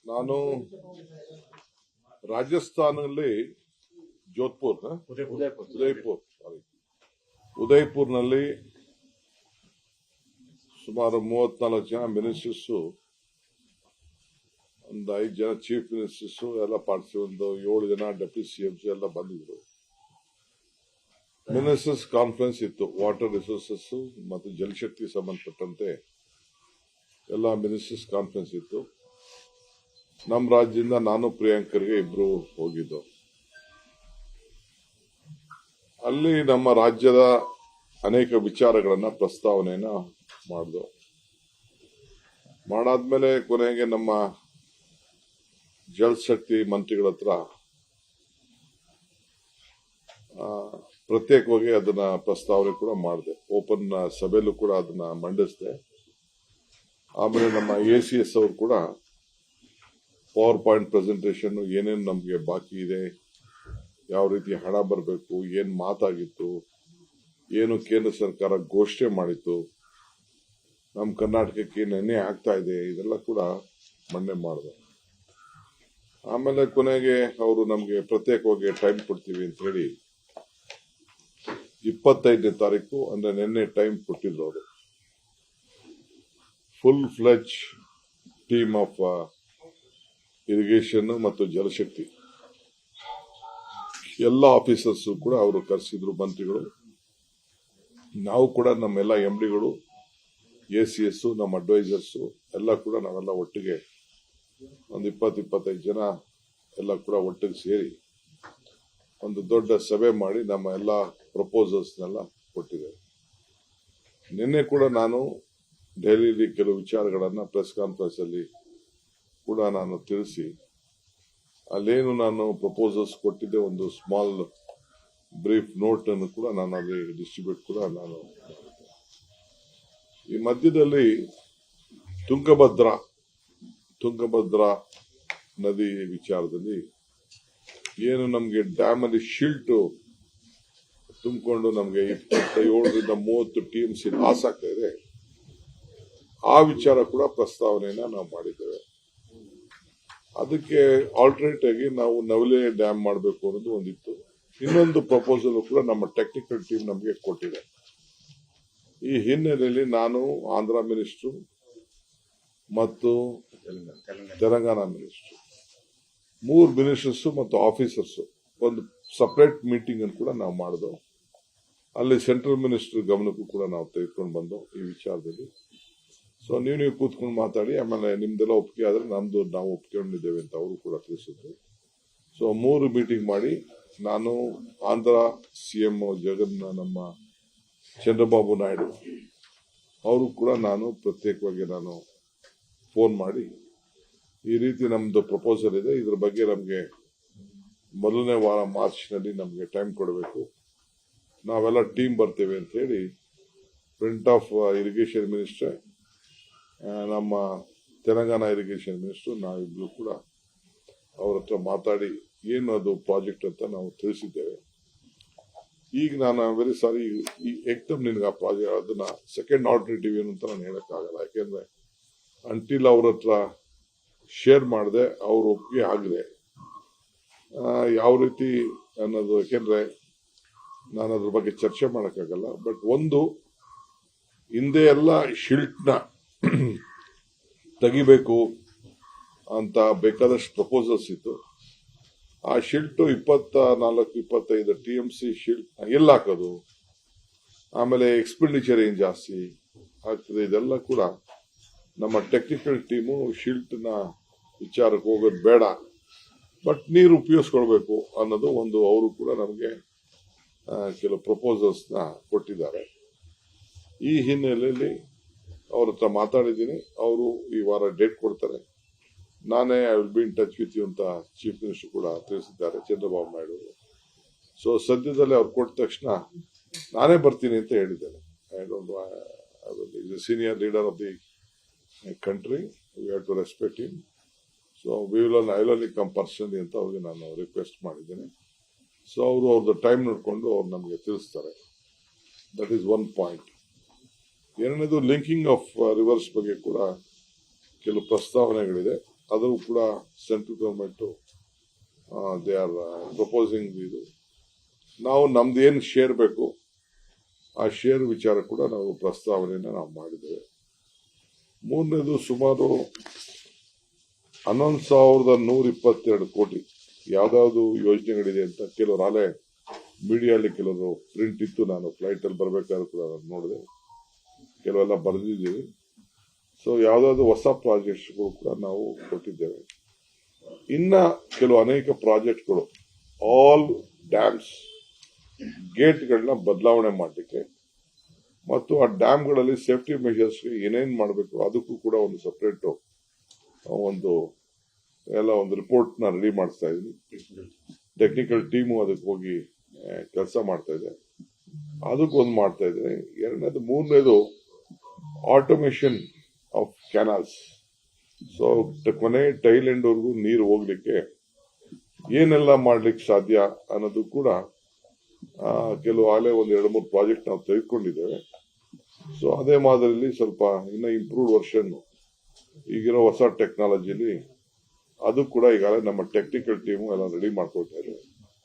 ನಾನು ರಾಜಸ್ಥಾನಲ್ಲಿ ಉದಯ್ಪುರ್ನಲ್ಲಿ ಸುಮಾರು 34 ಜನ ಮಿನಿಸ್ಟರ್ಸ್, ಒಂದು 5 ಜನ ಚೀಫ್ ಮಿನಿಸ್ಟರ್ಸ್ ಎಲ್ಲ ಒಂದು 7 ಜನ ಡೆಪ್ಯೂಟಿ ಸಿಎಂಸ್ ಎಲ್ಲ ಬಂದಿದ್ರು. ಮಿನಿಸ್ಟರ್ಸ್ ಕಾನ್ಫರೆನ್ಸ್ ಇತ್ತು. ವಾಟರ್ ರಿಸೋರ್ಸಸ್ ಮತ್ತು ಜಲಶಕ್ತಿ ಸಂಬಂಧಪಟ್ಟಂತೆ ಎಲ್ಲ ಮಿನಿಸ್ಟರ್ಸ್ ಕಾನ್ಫರೆನ್ಸ್ ಇತ್ತು. ನಮ್ಮ ರಾಜ್ಯದಿಂದ ನಾನು ಪ್ರಿಯಾಂಕರ್ಗೆ ಇಬ್ರು ಹೋಗಿದ್ದು. ಅಲ್ಲಿ ನಮ್ಮ ರಾಜ್ಯದ ಅನೇಕ ವಿಚಾರಗಳನ್ನ ಪ್ರಸ್ತಾವನೆಯನ್ನ ಮಾಡಾದ್ಮೇಲೆ ಕೊನೆಗೆ ನಮ್ಮ ಜಲಶಕ್ತಿ ಮಂತ್ರಿಗಳ ಹತ್ರ ಪ್ರತ್ಯೇಕವಾಗಿ ಅದನ್ನ ಪ್ರಸ್ತಾವನೆ ಕೂಡ ಮಾಡಿದೆ. ಓಪನ್ ಸಭೆಯಲ್ಲೂ ಕೂಡ ಅದನ್ನ ಮಂಡಿಸಿದೆ. ಆಮೇಲೆ ನಮ್ಮ ACS ಅವರು ಕೂಡ ಪವರ್ ಪಾಯಿಂಟ್ ಪ್ರೆಸೆಂಟೇಷನ್ ಏನೇನು ನಮಗೆ ಬಾಕಿ ಇದೆ, ಯಾವ ರೀತಿ ಹಣ ಬರಬೇಕು, ಏನ್ ಮಾತಾಗಿತ್ತು, ಏನು ಕೇಂದ್ರ ಸರ್ಕಾರ ಘೋಷಣೆ ಮಾಡಿತ್ತು, ನಮ್ಮ ಕರ್ನಾಟಕಕ್ಕೆ ನೆನ್ನೆ ಆಗ್ತಾ ಇದೆ, ಇದೆಲ್ಲ ಕೂಡ ಮಂಡನೆ ಮಾಡಿದೆ. ಆಮೇಲೆ ಕೊನೆಗೆ ಅವರು ನಮಗೆ ಪ್ರತ್ಯೇಕವಾಗಿ ಟೈಮ್ ಕೊಡ್ತೀವಿ ಅಂತ ಹೇಳಿ 25ನೇ ತಾರೀಕು ಅಂದ್ರೆ ನಿನ್ನೆ ಟೈಮ್ ಕೊಟ್ಟಿದ್ರು. ಅವರು ಫುಲ್ ಫ್ಲೆಜ್ ಟೀಮ್ ಆಫ್ ಇರಿಗೇಷನ್ ಮತ್ತು ಜಲಶಕ್ತಿ ಎಲ್ಲ ಆಫೀಸರ್ಸ್ ಕೂಡ ಅವರು ಕರೆಸಿದ್ರು, ಮಂತ್ರಿಗಳು. ನಾವು ಕೂಡ ನಮ್ಮೆಲ್ಲ MDಗಳು, ACS, ನಮ್ಮ ಅಡ್ವೈಸರ್ಸ್ ಎಲ್ಲ ಕೂಡ ನಾವೆಲ್ಲ ಒಟ್ಟಿಗೆ ಒಂದು 20-25 ಜನ ಎಲ್ಲ ಕೂಡ ಒಟ್ಟಿಗೆ ಸೇರಿ ಒಂದು ದೊಡ್ಡ ಸಭೆ ಮಾಡಿ ನಮ್ಮ ಎಲ್ಲ ಪ್ರಪೋಸಲ್ಸ್ನೆಲ್ಲ ಕೊಟ್ಟಿದ್ದೇವೆ. ನಿನ್ನೆ ಕೂಡ ನಾನು ದೆಹಲಿಯಲ್ಲಿ ಕೆಲವು ವಿಚಾರಗಳನ್ನ ಪ್ರೆಸ್ ಕಾನ್ಫರೆನ್ಸ್ ಅಲ್ಲಿ ಕೂಡ ನಾನು ತಿಳಿಸಿ, ಅಲ್ಲೇನು ನಾನು ಪ್ರಪೋಸಲ್ಸ್ ಕೊಟ್ಟಿದ್ದೆ, ಒಂದು ಸ್ಮಾಲ್ ಬ್ರೀಫ್ ನೋಟ್ ಅನ್ನು ಕೂಡ ನಾನು ಅಲ್ಲಿ ಡಿಸ್ಟ್ರಿಬ್ಯೂಟ್ ಕೂಡ ನಾನು. ಈ ಮಧ್ಯದಲ್ಲಿ ತುಂಗಭದ್ರಾ ನದಿ ವಿಚಾರದಲ್ಲಿ ಏನು ನಮಗೆ ಡ್ಯಾಮ್ ಅಲ್ಲಿ ಶಿಲ್ಟ್ ತುಂಬಿಕೊಂಡು ನಮಗೆ 27ರಿಂದ 30 TMC ಲಾಸ್ ಆಗ್ತಾ ಇದೆ. ಆ ವಿಚಾರ ಕೂಡ ಪ್ರಸ್ತಾವನೆಯನ್ನ ನಾವು ಮಾಡಿದ್ದೇವೆ. ಅದಕ್ಕೆ ಆಲ್ಟರ್ನೇಟ್ ಆಗಿ ನಾವು ನವಲೆ ಡ್ಯಾಮ್ ಮಾಡಬೇಕು ಅನ್ನೋದು ಒಂದಿತ್ತು. ಇನ್ನೊಂದು ಪ್ರಪೋಸಲ್ ಕೂಡ ನಮ್ಮ ಟೆಕ್ನಿಕಲ್ ಟೀಮ್ ನಮಗೆ ಕೊಟ್ಟಿದೆ. ಈ ಹಿನ್ನೆಲೆಯಲ್ಲಿ ನಾನು ಆಂಧ್ರ ಮಿನಿಸ್ಟ್ರು ಮತ್ತು ತೆಲಂಗಾಣ ಮಿನಿಸ್ಟ್ರು, 3 ಮಿನಿಸ್ಟರ್ಸ್ ಮತ್ತು ಆಫೀಸರ್ಸ್ ಒಂದು ಸಪರೇಟ್ ಮೀಟಿಂಗ್ ಅನ್ನು ಕೂಡ ನಾವು ಮಾಡಿದೆವು. ಅಲ್ಲಿ ಸೆಂಟ್ರಲ್ ಮಿನಿಸ್ಟರ್ ಗಮನಕ್ಕೂ ಕೂಡ ನಾವು ತೆಗೆದುಕೊಂಡು ಬಂದು ಈ ವಿಚಾರದಲ್ಲಿ. ಸೊ ನೀವು ಕೂತ್ಕೊಂಡು ಮಾತಾಡಿ, ಆಮೇಲೆ ನಿಮ್ದೆಲ್ಲ ಒಪ್ಪಿಗೆ ಆದ್ರೆ ನಾವು ಒಪ್ಕೊಂಡಿದ್ದೇವೆ ಅಂತ ಅವರು ಕೂಡ ತಿಳಿಸಿದ್ರು. ಸೊ 3 ಮೀಟಿಂಗ್ ಮಾಡಿ ನಾನು ಆಂಧ್ರ CM ನಮ್ಮ ಚಂದ್ರಬಾಬು ನಾಯ್ಡು ಅವರು ಕೂಡ ನಾನು ಪ್ರತ್ಯೇಕವಾಗಿ ನಾನು ಫೋನ್ ಮಾಡಿ ಈ ರೀತಿ ನಮ್ದು ಪ್ರಪೋಸಲ್ ಇದೆ, ಇದ್ರ ಬಗ್ಗೆ ನಮಗೆ ಮೊದಲನೇ ವಾರ ಮಾರ್ಚ್ನಲ್ಲಿ ನಮಗೆ ಟೈಮ್ ಕೊಡಬೇಕು, ನಾವೆಲ್ಲ ಟೀಮ್ ಬರ್ತೇವೆ ಅಂತ ಹೇಳಿ ಪ್ರಿಂಟ್ ಆಫ್ ಇರಿಗೇಷನ್ ಮಿನಿಸ್ಟರ್, ನಮ್ಮ ತೆಲಂಗಾಣ ಇರಿಗೇಷನ್ ಮಿನಿಸ್ಟರ್, ನಾವಿಬ್ರು ಕೂಡ ಅವ್ರ ಹತ್ರ ಮಾತಾಡಿ ಏನು ಅದು ಪ್ರಾಜೆಕ್ಟ್ ಅಂತ ನಾವು ತಿಳಿಸಿದ್ದೇವೆ. ಈಗ ನಾನು ವೆರಿ ಸಾರಿ, ಈ ಏಕ್ದಮ್ ನಿನ್ಗೆ ಆ ಪ್ರಾಜೆಕ್ಟ್ ಅದನ್ನ ಸೆಕೆಂಡ್ ಆಲ್ಟರ್ನೇಟಿವ್ ಏನು ಅಂತ ನಾನು ಹೇಳಕ್ಕಾಗಲ್ಲ. ಯಾಕೆಂದ್ರೆ ಅಂಟಿಲ್ ಅವ್ರ ಹತ್ರ ಶೇರ್ ಮಾಡಿದೆ, ಅವ್ರ ಒಪ್ಪಿಗೆ ಆಗಿದೆ ಯಾವ ರೀತಿ ಅನ್ನೋದು, ಯಾಕೆಂದ್ರೆ ನಾನು ಅದ್ರ ಬಗ್ಗೆ ಚರ್ಚೆ ಮಾಡಕ್ಕಾಗಲ್ಲ. ಬಟ್ ಒಂದು, ಹಿಂದೆ ಎಲ್ಲ ಶಿಲ್ಟ್ನ ತೆಗಿಬೇಕು ಅಂತ ಬೇಕಾದಷ್ಟು ಪ್ರಪೋಸಲ್ಸ್ ಇತ್ತು. ಆ ಶಿಲ್ಟ್ 24-25 TMC ಶಿಲ್ಟ್ ಎಲ್ಲ ಹಾಕೋದು, ಆಮೇಲೆ ಎಕ್ಸ್ಪೆಂಡಿಚರ್ ಏನ್ ಜಾಸ್ತಿ ಆಗ್ತದೆ, ಇದೆಲ್ಲ ಕೂಡ ನಮ್ಮ ಟೆಕ್ನಿಕಲ್ ಟೀಮು ಶಿಲ್ಟ್ನ ವಿಚಾರಕ್ಕೆ ಹೋಗೋದು ಬೇಡ, ಬಟ್ ನೀರು ಉಪಯೋಗಿಸ್ಕೊಳ್ಬೇಕು ಅನ್ನೋದು ಒಂದು. ಅವರು ಕೂಡ ನಮಗೆ ಕೆಲವು ಪ್ರಪೋಸಲ್ಸ್ ನ ಕೊಟ್ಟಿದ್ದಾರೆ. ಈ ಹಿನ್ನೆಲೆಯಲ್ಲಿ ಅವ್ರ ಹತ್ರ ಮಾತಾಡಿದ್ದೀನಿ. ಅವರು ಈ ವಾರ ಡೇಟ್ ಕೊಡ್ತಾರೆ. ನಾನೇ I will be in touch with you ಅಂತ ಚೀಫ್ ಮಿನಿಸ್ಟರ್ ಕೂಡ ತಿಳಿಸಿದ್ದಾರೆ, ಚಂದ್ರಬಾಬು ನಾಯ್ಡು. ಸೊ ಸದ್ಯದಲ್ಲೇ ಅವ್ರು ಕೊಟ್ಟ ತಕ್ಷಣ ನಾನೇ ಬರ್ತೀನಿ ಅಂತ ಹೇಳಿದ್ದೇನೆ. I don't senior leader of the country, we have to respect him. So I will only come personally ಅಂತ ಅವ್ರಿಗೆ ನಾನು ರಿಕ್ವೆಸ್ಟ್ ಮಾಡಿದ್ದೇನೆ. ಸೊ ಅವರು ಅವ್ರದ್ದು ಟೈಮ್ ನೋಡಿಕೊಂಡು ಅವ್ರು ನಮಗೆ ತಿಳಿಸ್ತಾರೆ. That is one point. ಎರಡನೇದು ಲಿಂಕಿಂಗ್ ಆಫ್ ರಿವರ್ಸ್ ಬಗ್ಗೆ ಕೂಡ ಕೆಲವು ಪ್ರಸ್ತಾವನೆಗಳಿದೆ. ಅದು ಕೂಡ central government they are proposing ಇದು. ನಾವು ನಮ್ದು ಏನು ಶೇರ್ ಬೇಕು ಆ ಶೇರ್ ವಿಚಾರ ಕೂಡ ನಾವು ಪ್ರಸ್ತಾವನೆಯನ್ನು ನಾವು ಮಾಡಿದ್ದೇವೆ. ಮೂರನೇದು ಸುಮಾರು 11,122 ಕೋಟಿ ಯಾವ್ದಾವ್ದು ಯೋಜನೆಗಳಿದೆ ಅಂತ ಕೆಲವರು ಅಲೆ ಮೀಡಿಯಲ್ಲಿ ಕೆಲವರು ಪ್ರಿಂಟ್ ಇತ್ತು. ನಾನು ಫ್ಲೈಟ್ ಅಲ್ಲಿ ಬರ್ಬೇಕಾದ್ರೂ ಕೂಡ ನೋಡಿದೆ, ಕೆಲವೆಲ್ಲ ಬರೆದಿದ್ದೀವಿ. ಸೊ ಯಾವ್ದಾದ್ರು ಹೊಸ ಪ್ರಾಜೆಕ್ಟ್ಸ್ಗಳು ಕೂಡ ನಾವು ಕೊಟ್ಟಿದ್ದೇವೆ. ಇನ್ನ ಕೆಲವು ಅನೇಕ ಪ್ರಾಜೆಕ್ಟ್ಗಳು ಆಲ್ ಡ್ಯಾಮ್ಸ್ ಗೇಟ್ಗಳನ್ನ ಬದಲಾವಣೆ ಮಾಡಲಿಕ್ಕೆ ಮತ್ತು ಆ ಡ್ಯಾಮ್ಗಳಲ್ಲಿ ಸೇಫ್ಟಿ ಮೆಷರ್ಸ್ ಏನೇನ್ ಮಾಡಬೇಕು ಅದಕ್ಕೂ ಕೂಡ ಒಂದು ಸಪರೇಟ್ ಒಂದು ರಿಪೋರ್ಟ್ ನ ರೆಡಿ ಮಾಡಿಸ್ತಾ ಇದ್ದೀನಿ. ಟೆಕ್ನಿಕಲ್ ಟೀಮು ಅದಕ್ಕೆ ಹೋಗಿ ಕೆಲಸ ಮಾಡ್ತಾ ಇದೆ. ಅದಕ್ಕೊಂದು ಮಾಡ್ತಾ ಇದ್ರೆ. ಎರಡನೇದು, ಮೂರನೇದು ಆಟೋಮೇಷನ್ ಆಫ್ ಕ್ಯಾನಲ್ಸ್. ಸೊ ಕೊನೆ ಟೈಲ್ ಎಂಡ್ ವರೆಗೂ ನೀರು ಹೋಗ್ಲಿಕ್ಕೆ ಏನೆಲ್ಲ ಮಾಡ್ಲಿಕ್ಕೆ ಸಾಧ್ಯ ಅನ್ನೋದು ಕೂಡ ಕೆಲವು ಆಗಲೇ ಒಂದು 2-3 ಪ್ರಾಜೆಕ್ಟ್ ನಾವು ತೆಗೆದುಕೊಂಡಿದ್ದೇವೆ. ಸೊ ಅದೇ ಮಾದರಿಯಲ್ಲಿ ಸ್ವಲ್ಪ ಇನ್ನ ಇಂಪ್ರೂವ್ಡ್ ವರ್ಷನ್ ಈಗಿರೋ ಹೊಸ ಟೆಕ್ನಾಲಜಿಲಿ ಅದು ಕೂಡ ಈಗಾಗಲೇ ನಮ್ಮ ಟೆಕ್ನಿಕಲ್ ಟೀಮು ಎಲ್ಲ ರೆಡಿ ಮಾಡ್ಕೊಳ್ತಾ ಇದ್ದಾರೆ.